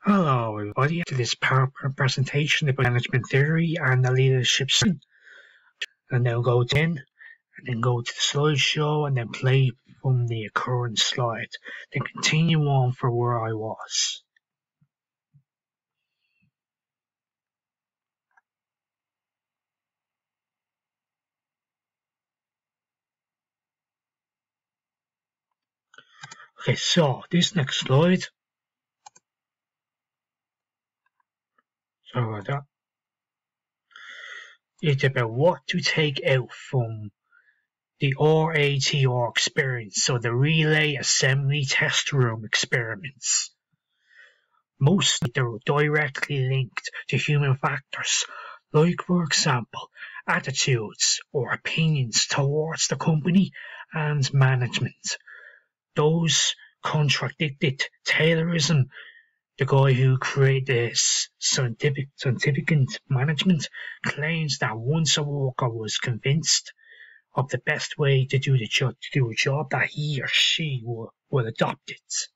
Hello everybody, to this PowerPoint presentation about management theory and the leadership system. And now go to in, and then go to the slideshow and then play from the current slide. Then continue on for where I was. Okay, so this next slide. Sorry about that. It's about what to take out from the RATR experience, so the Relay Assembly Test Room experiments. Mostly they're directly linked to human factors, like for example, attitudes or opinions towards the company and management. Those contradicted Taylorism, the guy who created this scientific management, claims that once a worker was convinced of the best way to do a job, that he or she will adopt it.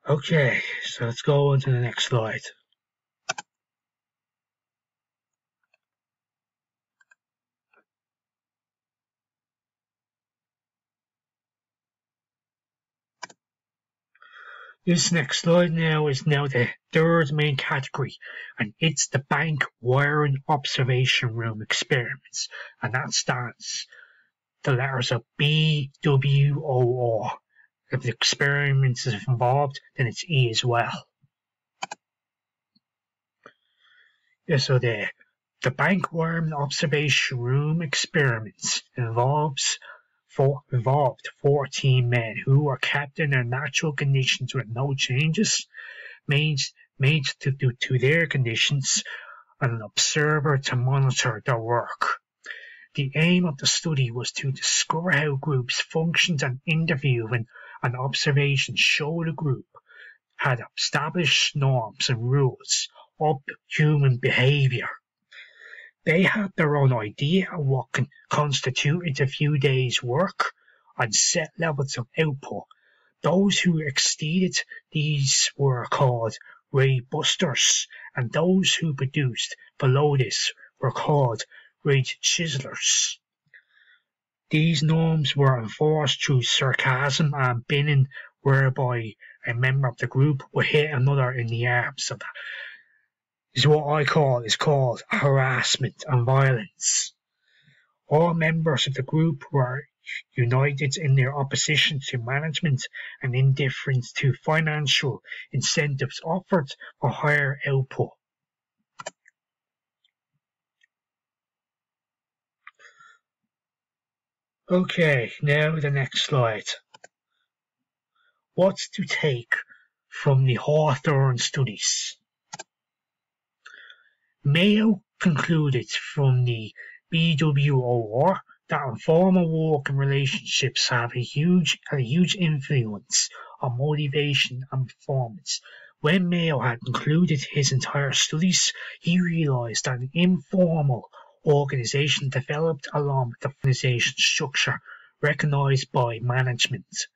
Okay, so let's go on to the next slide. This next slide now is the third main category, and it's the bank wiring observation room experiments, and that stands the letters of BWOR. If the experiment is involved, then it's E as well. Yeah, so the bank wiring observation room experiments involved 14 men who were kept in their natural conditions with no changes made to their conditions, and an observer to monitor their work. The aim of the study was to discover how groups functioned, and interviewing and observation showed the group had established norms and rules of human behaviour. They had their own idea of what constituted a few days' work and set levels of output. Those who exceeded these were called rate busters, and those who produced below this were called rate chiselers. These norms were enforced through sarcasm and binning, whereby a member of the group would hit another in the arm. So that is what is called harassment and violence. All members of the group were united in their opposition to management and indifference to financial incentives offered for higher output. Okay, now the next slide. What's to take from the Hawthorne studies? Mayo concluded from the BWOR that informal working relationships had a huge influence on motivation and performance. When Mayo had concluded his entire studies, he realized that an informal organization developed along with the organization structure recognized by management.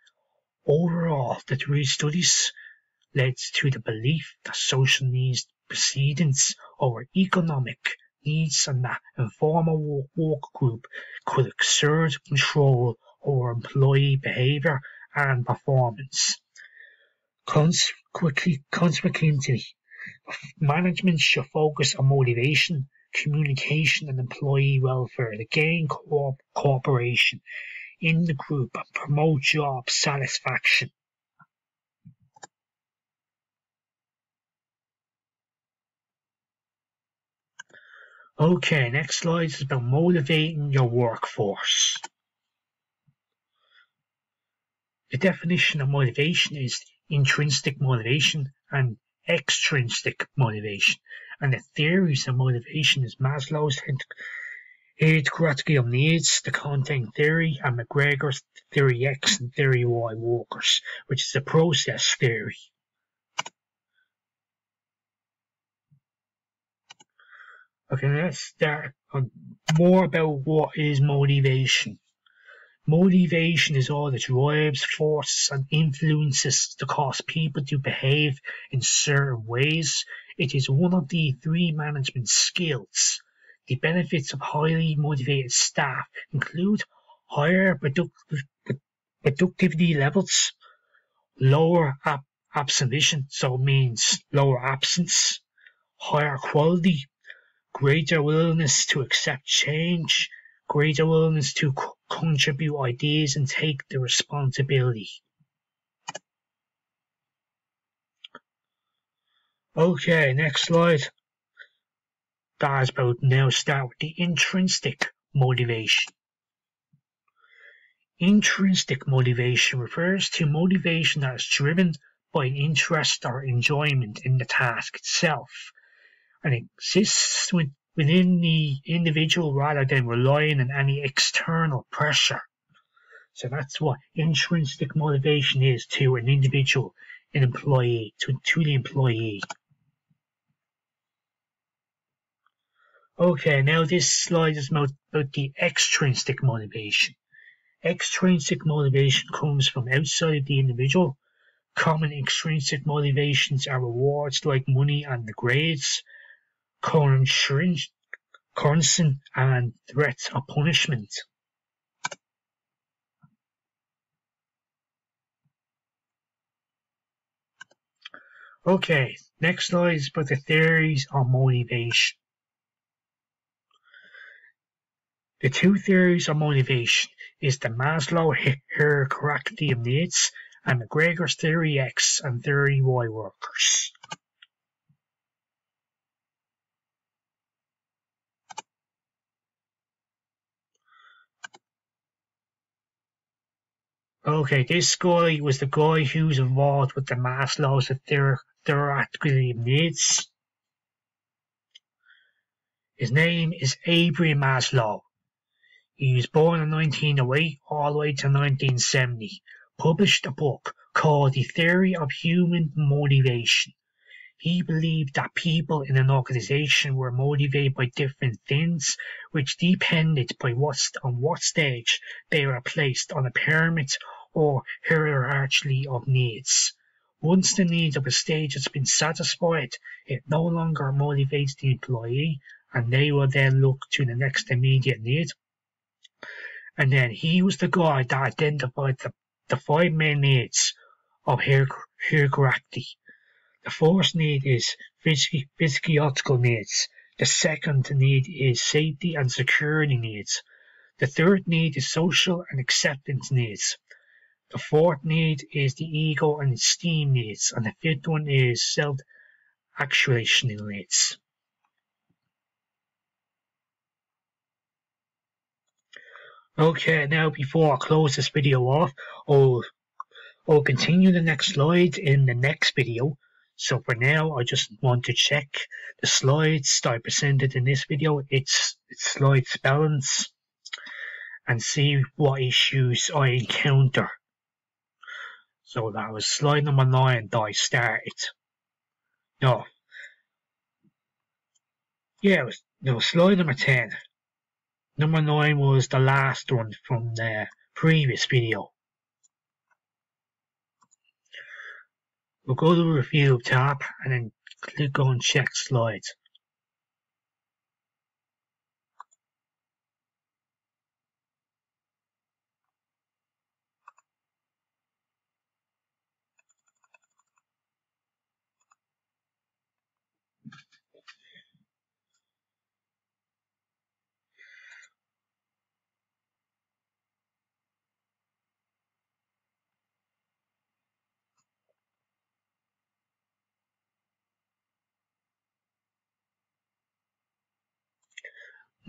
Overall, the three studies led to the belief that social needs precedence over economic needs, and that informal work group could exert control over employee behaviour and performance. Consequently, management should focus on motivation, communication and employee welfare to gain cooperation in the group and promote job satisfaction. Okay, next slide is about motivating your workforce. The definition of motivation is intrinsic motivation and extrinsic motivation, and the theories of motivation is Maslow's hierarchy of needs, the content theory, and McGregor's theory X and theory Y workers, which is a process theory. Okay, let's start on more about what is motivation. Motivation is all that drives, forces, and influences to cause people to behave in certain ways. It is one of the three management skills. The benefits of highly motivated staff include higher productivity levels, lower absenteeism, so it means lower absence, higher quality, greater willingness to accept change, greater willingness to contribute ideas and take the responsibility. Okay, next slide. That's about now start with the intrinsic motivation. Intrinsic motivation refers to motivation that is driven by an interest or enjoyment in the task itself and exists within the individual rather than relying on any external pressure. So that's what intrinsic motivation is to an individual, an employee, to the employee. Okay, now this slide is about the extrinsic motivation. Extrinsic motivation comes from outside the individual. Common extrinsic motivations are rewards like money and the grades, currency, and threats of punishment. Okay, next slide is about the theories of motivation. The two theories of motivation is the Maslow hierarchy of needs and McGregor's theory X and theory Y workers. Okay, this guy was the guy who's involved with the Maslow's hierarchy of needs. His name is Abraham Maslow. He was born in 1908 all the way to 1970. Published a book called The Theory of Human Motivation. He believed that people in an organization were motivated by different things, which depended by on what stage they were placed on a pyramid or hierarchy of needs. Once the needs of a stage has been satisfied, it no longer motivates the employee, and they will then look to the next immediate need. And then he was the guy that identified the five main needs of hierarchy. The first need is physiological needs. The second need is safety and security needs. The third need is social and acceptance needs. The fourth need is the ego and esteem needs. And the fifth one is self-actualization needs. Okay, now before I close this video off, I'll continue the next slide in the next video. So for now, I just want to check the slides that I presented in this video, its slide spellings, and see what issues I encounter. So that was slide number 9 that I started. No. Yeah, it was slide number 10. Number 9 was the last one from the previous video. We'll go to the review tab and then click on check slides.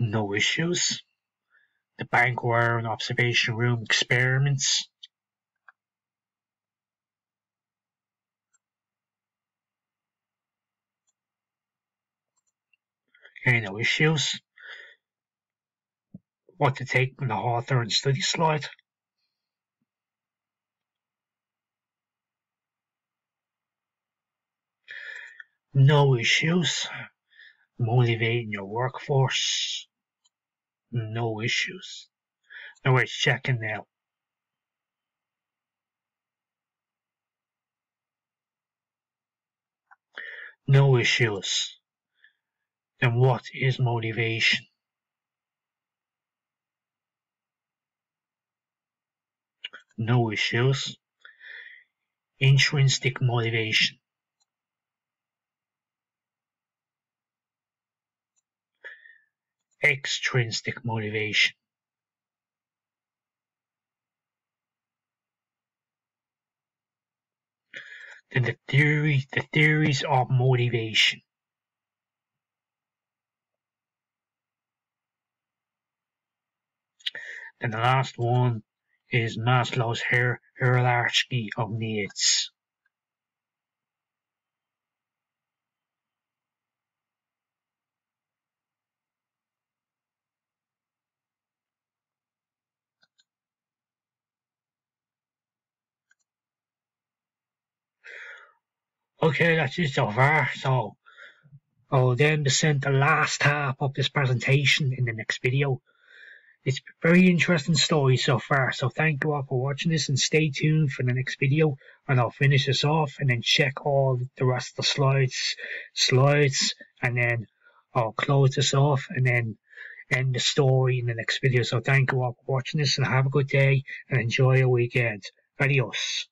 No issues. The bank wire and observation room experiments. Okay, no issues. What to take from the author and study slide. No issues. Motivating your workforce. No issues. Now we're checking now. No issues. Then what is motivation? No issues. Intrinsic motivation. Extrinsic motivation. Then the theories of motivation. Then the last one is Maslow's hierarchy of needs. Okay, that's it so far. So I'll then present the last half of this presentation in the next video. It's a very interesting story so far, so thank you all for watching this and stay tuned for the next video, and I'll finish this off and then check all the rest of the slides, and then I'll close this off and then end the story in the next video. So thank you all for watching this and have a good day and enjoy your weekend. Adios.